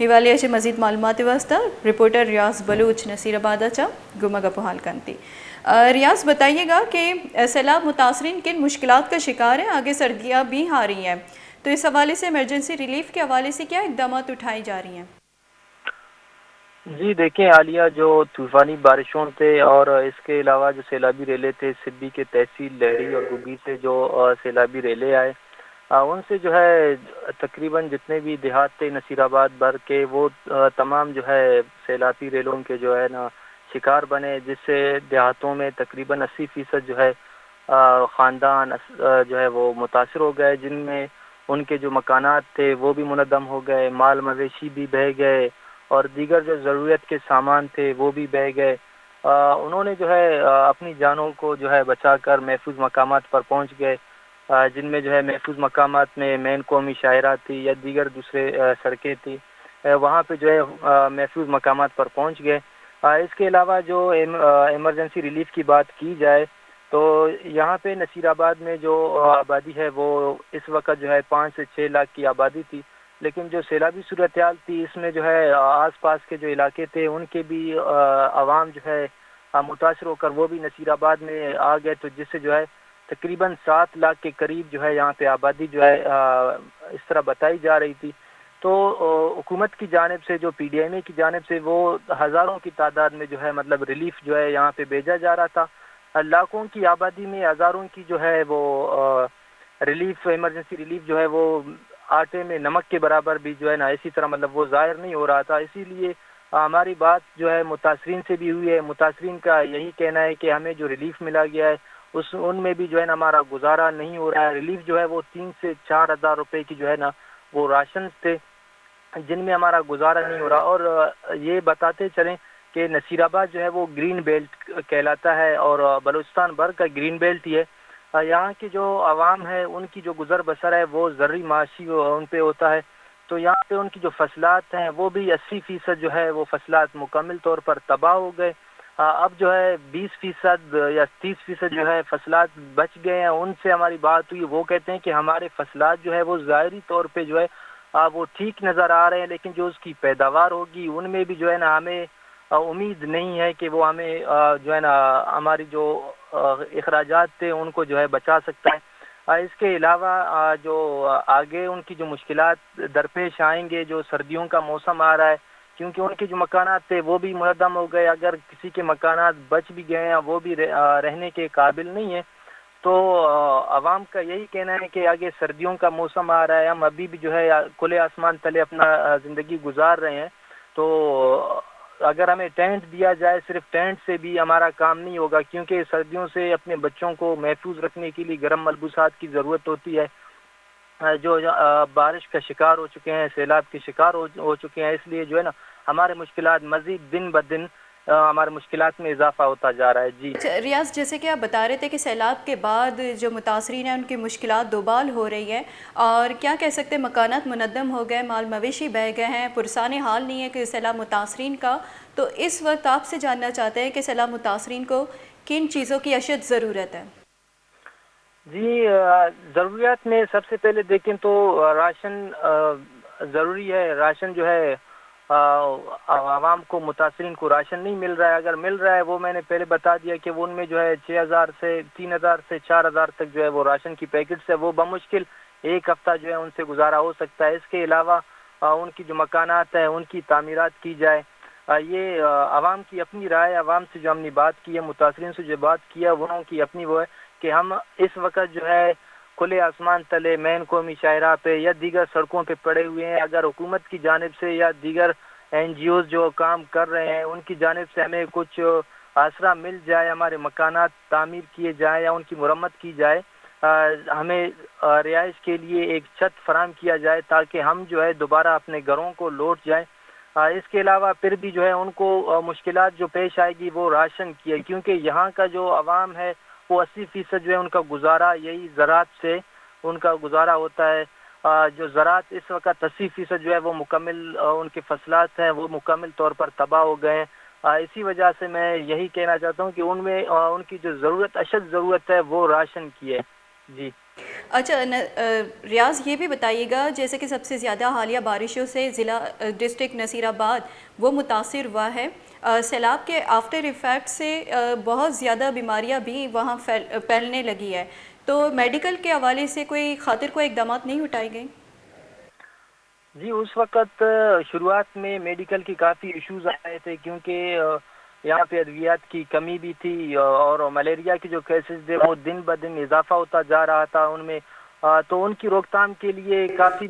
हिवालियाचे मजीद मालूमाती वास्ता रिपोर्टर रियाज बलूच नसीराबाद चा गुमगा पुहाल कंती। रियाज बताइएगा कि सैलाब मुतासरीन किन मुश्किलात का शिकार है, आगे सर्दियाँ भी आ रही हैं, तो इस हवाले से इमरजेंसी रिलीफ के हवाले से क्या इकदाम उठाई जा रही हैं? जी देखें, हालिया जो तूफ़ानी बारिशों से और इसके अलावा जो सैलाबी रेले थे, सिब्बी के तहसील लहरी और गुगी से जो सैलाबी रेले आए, उनसे जो है तकरीबन जितने भी देहात थे नसीराबाद भर के, वो तमाम जो है सैलाबी रेलों के जो है ना शिकार बने, जिससे देहातों में तकरीबन 80% जो है ख़ानदान जो है वो मुतासर हो गए, जिनमें उनके जो मकानात थे वो भी मुनद्दम हो गए, माल मवेशी भी बह गए और दीगर जो ज़रूरत के सामान थे वो भी बह गए। उन्होंने जो है अपनी जानों को जो है बचाकर महफूज मकामात पर पहुंच गए, जिनमें जो है महफूज मकामात में मेन कौमी शायरा थी या दीगर दूसरे सड़कें थी, वहाँ पे जो है महफूज मकामात पर पहुंच गए। इसके अलावा जो इमरजेंसी रिलीफ की बात की जाए तो यहाँ पे नसीराबाद में जो आबादी है वो इस वक्त जो है 5 से 6 लाख की आबादी थी, लेकिन जो सैलाबी सूरत-ए-हाल थी इसमें जो है आस पास के जो इलाके थे उनके भी आवाम जो है मुतासर होकर वो भी नसीराबाद में आ गए, तो जिससे जो है तकरीबन 7 लाख के करीब जो है यहाँ पे आबादी जो है इस तरह बताई जा रही थी। तो हुकूमत की जानिब से जो PDMA की जानिब से वो हज़ारों की तादाद में जो है मतलब रिलीफ जो है यहाँ पे भेजा जा रहा था। लाखों की आबादी में हज़ारों की जो है वो रिलीफ, इमरजेंसी रिलीफ जो है वो आटे में नमक के बराबर भी जो है ना इसी तरह मतलब वो ज़ाहिर नहीं हो रहा था। इसीलिए हमारी बात जो है मुतासरीन से भी हुई है। मुतासरीन का यही कहना है कि हमें जो रिलीफ मिला गया है उनमें भी जो है ना हमारा गुजारा नहीं हो रहा है। रिलीफ जो है वो 3 से 4 हज़ार रुपये की जो है ना वो राशन थे, जिनमें हमारा गुजारा नहीं हो रहा। और ये बताते चलें कि नसीराबाद जो है वो ग्रीन बेल्ट कहलाता है और बलूचिस्तान भर का ग्रीन बेल्ट ही है। यहाँ की जो आवाम है उनकी जो गुजर बसर है वो ज़र्री माशी उन पे होता है, तो यहाँ पे उनकी जो फसलात हैं वो भी 80% जो है वो फसलात मुकम्मल तौर पर तबाह हो गए। अब जो है 20% या 30% जो है फसलात बच गए हैं। उनसे हमारी बात हुई, वो कहते हैं कि हमारे फसलात जो है वो ज़ाहिरी तौर पे जो है वो ठीक नज़र आ रहे हैं, लेकिन जो उसकी पैदावार होगी उनमें भी जो है ना हमें उम्मीद नहीं है कि वो हमें जो है ना हमारी जो अखराजात थे उनको जो है बचा सकता है। इसके अलावा जो आगे उनकी जो मुश्किलात दरपेश आएंगे, जो सर्दियों का मौसम आ रहा है, क्योंकि उनके जो मकानात थे वो भी मुनद्दम हो गए, अगर किसी के मकानात बच भी गए हैं वो भी रहने के काबिल नहीं है। तो आवाम का यही कहना है कि आगे सर्दियों का मौसम आ रहा है, हम अभी भी जो है खुले आसमान तले अपना ज़िंदगी गुजार रहे हैं, तो अगर हमें टेंट दिया जाए, सिर्फ टेंट से भी हमारा काम नहीं होगा, क्योंकि सर्दियों से अपने बच्चों को महफूज रखने के लिए गर्म मलबूसात की ज़रूरत होती है। जो बारिश का शिकार हो चुके हैं, सैलाब के शिकार हो चुके हैं, इसलिए जो है ना हमारे मुश्किलात मज़ीद दिन ब दिन हमारे मुश्किलात में इजाफा होता जा रहा है। जी रियाज, जैसे कि आप बता रहे थे कि सैलाब के बाद जो मुतासरीन हैं उनकी मुश्किलात दोबाल हो रही है, और क्या कह सकते हैं मकानात मुनद्दम हो गए, माल मवेशी बह गए हैं, पुरसाने हाल नहीं है कि सैलाब मुतासरीन का। तो इस वक्त आपसे जानना चाहते हैं कि सैलाब मुतासरीन को किन चीज़ों की अशद ज़रूरत है? जी, ज़रूरियात में सबसे पहले देखें तो राशन ज़रूरी है। राशन जो है आवाम को, मुतासरीन को राशन नहीं मिल रहा है। अगर मिल रहा है वो मैंने पहले बता दिया कि वो उनमें जो है 6,000 से 3,000 से 4,000 तक जो है वो राशन की पैकेट्स है, वो बमुश्किल एक हफ्ता जो है उनसे गुजारा हो सकता है। इसके अलावा उनकी जो मकानात हैं उनकी तामीरात की जाए। ये आवाम की अपनी राय, आवाम से जो हमने बात की है, मुतासरीन से जो बात किया वो उनकी अपनी वो है कि हम इस वक्त जो है खुले आसमान तले मेन कौमी शाहरा पे या दीगर सड़कों पे पड़े हुए हैं। अगर हुकूमत की जानिब से या दीगर NGOs जो काम कर रहे हैं उनकी जानिब से हमें कुछ आसरा मिल जाए, हमारे मकानात तामीर किए जाए या उनकी मुरम्मत की जाए, हमें रिहाइश के लिए एक छत फराहम किया जाए ताकि हम जो है दोबारा अपने घरों को लौट जाएं। इसके अलावा फिर भी जो है उनको मुश्किलात जो पेश आएगी वो राशन की है, क्योंकि यहाँ का जो आवाम है वो 80% जो है उनका गुजारा यही ज़रात से उनका गुजारा होता है। जो ज़रात इस वक्त 80% जो है वो मुकम्मल उनके फसलात हैं वो मुकम्मल तौर पर तबाह हो गए हैं। इसी वजह से मैं यही कहना चाहता हूँ कि उनमें उनकी जो ज़रूरत, अशद ज़रूरत है वो राशन की है। जी اچھا ریاض یہ بھی بتائیے گا جیسے کہ سب سے زیادہ حالیہ بارشوں سے ضلع ڈسٹرکٹ نصیر آباد وہ متاثر ہوا ہے، سیلاب کے آفٹر ایفیکٹ سے بہت زیادہ بیماریاں بھی وہاں پھیلنے لگی ہے، تو میڈیکل کے حوالے سے کوئی خاطر کوئی اقدامات نہیں اٹھائے گئے؟ جی اس وقت شروعات میں میڈیکل کی کافی ایشوز آئے تھے، کیونکہ یہاں پہ ادویات کی کمی بھی تھی، اور ملیریا کے جو کیسز تھے وہ دن بدن اضافہ ہوتا جا رہا تھا ان میں، تو ان کی روک تھام کے لیے کافی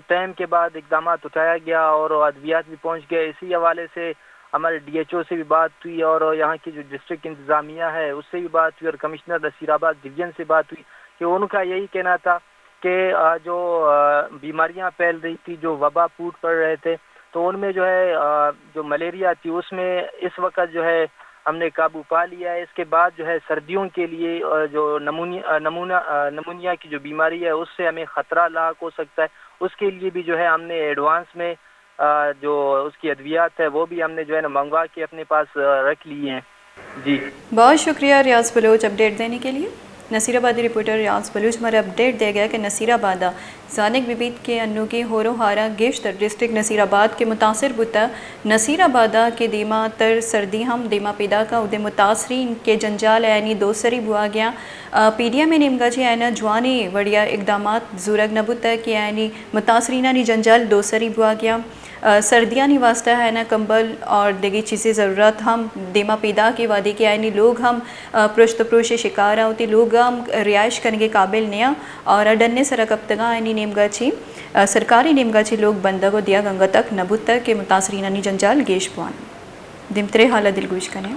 ٹائم کے بعد اقدامات اٹھایا گیا اور ادویات بھی پہنچ گئے۔ اسی حوالے سے ہمارے ڈی ایچ او سے بھی بات ہوئی، اور یہاں کی جو ڈسٹرکٹ انتظامیہ ہے اس سے بھی بات ہوئی، اور کمشنر نصیر آباد ڈویژن سے بات ہوئی کہ ان کا یہی کہنا تھا کہ جو بیماریاں پھیل رہی تھی، جو وبا پھوٹ پڑ رہے تھے، تو ان میں جو ہے جو ملیریا تھی اس میں اس وقت جو ہے ہم نے قابو پا لیا ہے۔ اس کے بعد جو ہے سردیوں کے لیے جو نمونیا کی جو بیماری ہے اس سے ہمیں خطرہ لاحق ہو سکتا ہے، اس کے لیے بھی جو ہے ہم نے ایڈوانس میں جو اس کی ادویات ہے وہ بھی ہم نے جو ہے نا منگوا کے اپنے پاس رکھ لی ہیں۔ جی بہت شکریہ ریاض بلوچ اپڈیٹ دینے کے لیے۔ نصیر آبادی رپورٹر ریاض بلوچ ہمارے اپڈیٹ دیا گیا کہ نصیر آبادہ زانک ببیت کے انو کی ہورو ہارا گشت ڈسٹرکٹ نصیر آباد کے متاثر بتا نصیر آبادہ کے دیما تر سردی ہم دیما پیدا کا ادے متاثرین کے جنجال اینی دوسری بوا گیا پی ڈی ایم نیمگا جی اینا جوانی وڑیا اقدامات زورگ نبوتا کہ اینی متاثرینہ نی جنجال دوسری بوا گیا سردیاں نہیں واسطہ ہے نا کمبل اور دیگی چیزیں ضرورت ہم دیما پیدا کی وادی کے آئینی لوگ ہم پرشت پروش شکارہ ہوتی لوگ ہم رہائش کرنے کے قابل نیا اور ڈننے سرک ابتگاہ آئینی نیمگا چی سرکاری نیمگا چی لوگ بندہ کو دیا گنگا تک نبوت تک کے متاثرینہ نی جنجال گیش پوان دمترے حالہ دلگوش کریں۔